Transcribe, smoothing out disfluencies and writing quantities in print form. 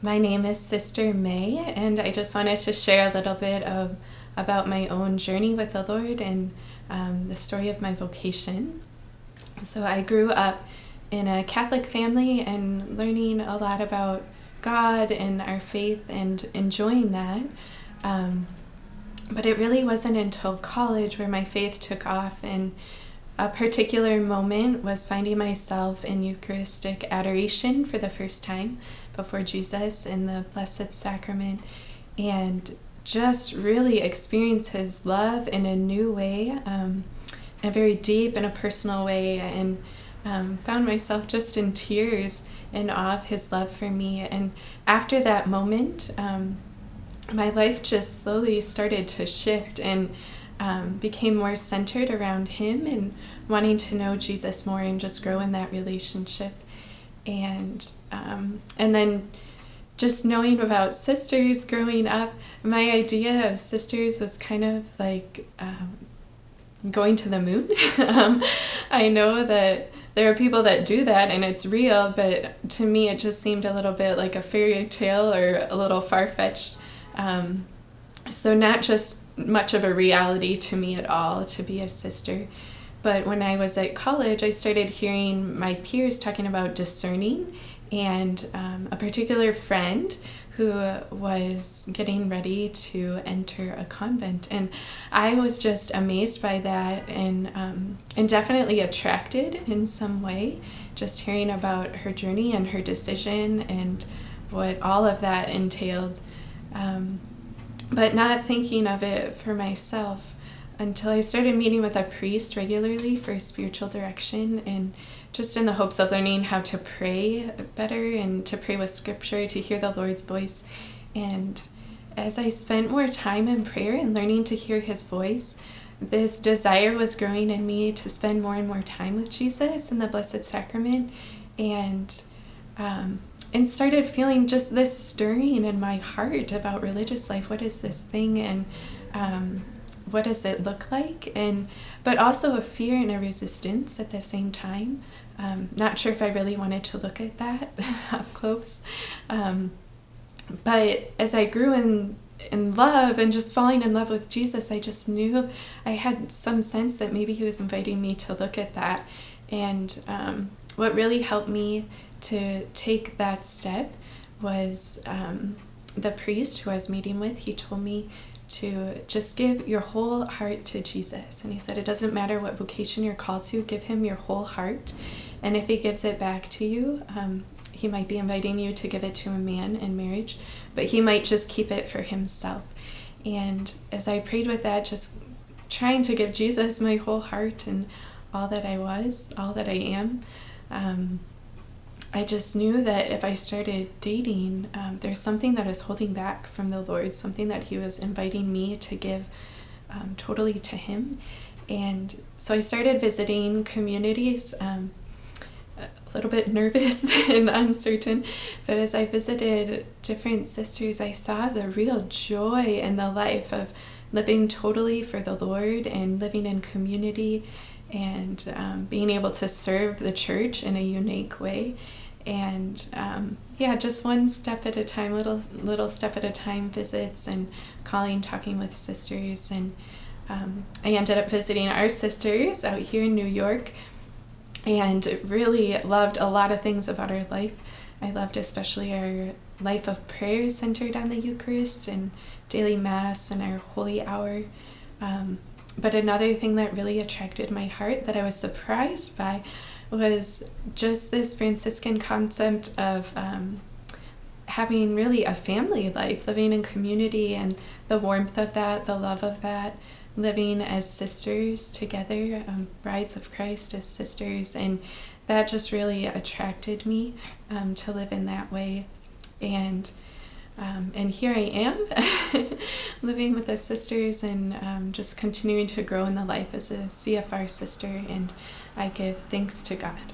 My name is Sister May, and I just wanted to share a little bit about my own journey with the Lord and the story of my vocation. So I grew up in a Catholic family and learning a lot about God and our faith and enjoying that. But it really wasn't until college where my faith took off, and a particular moment was finding myself in Eucharistic adoration for the first time before Jesus in the Blessed Sacrament, and just really experience His love in a new way, in a very deep and a personal way, and found myself just in tears in awe of His love for me. And after that moment, my life just slowly started to shift and became more centered around Him and wanting to know Jesus more and just grow in that relationship. And then just knowing about sisters growing up, my idea of sisters was kind of like going to the moon. I know that there are people that do that and it's real, but to me it just seemed a little bit like a fairy tale or a little far-fetched. So not just much of a reality to me at all to be a sister. But when I was at college, I started hearing my peers talking about discerning, and a particular friend who was getting ready to enter a convent. And I was just amazed by that and definitely attracted in some way, just hearing about her journey and her decision and what all of that entailed. But not thinking of it for myself until I started meeting with a priest regularly for spiritual direction, and just in the hopes of learning how to pray better and to pray with scripture, to hear the Lord's voice. And as I spent more time in prayer and learning to hear His voice, this desire was growing in me to spend more and more time with Jesus in the Blessed Sacrament, and started feeling just this stirring in my heart about religious life. What is this thing, and what does it look like? But also a fear and a resistance at the same time. Not sure if I really wanted to look at that up close. But as I grew in love and just falling in love with Jesus, I just knew I had some sense that maybe He was inviting me to look at that. And what really helped me to take that step was the priest who I was meeting with. He told me to just give your whole heart to Jesus. And he said, it doesn't matter what vocation you're called to, give Him your whole heart. And if He gives it back to you, He might be inviting you to give it to a man in marriage, but He might just keep it for Himself. And as I prayed with that, just trying to give Jesus my whole heart and all that I was, all that I am, I just knew that if I started dating, there's something that is holding back from the Lord, something that He was inviting me to give totally to Him. And so I started visiting communities, a little bit nervous and uncertain, but as I visited different sisters, I saw the real joy in the life of living totally for the Lord and living in community and being able to serve the church in a unique way. And just one step at a time, little step at a time, visits and calling, talking with sisters. And I ended up visiting our sisters out here in New York, and really loved a lot of things about our life. I loved especially our life of prayer centered on the Eucharist and daily Mass and our Holy Hour. But another thing that really attracted my heart that I was surprised by was just this Franciscan concept of having really a family life, living in community, and the warmth of that, the love of that, living as sisters together, brides of Christ as sisters. And that just really attracted me to live in that way. And here I am living with the sisters and just continuing to grow in the life as a CFR sister, and I give thanks to God.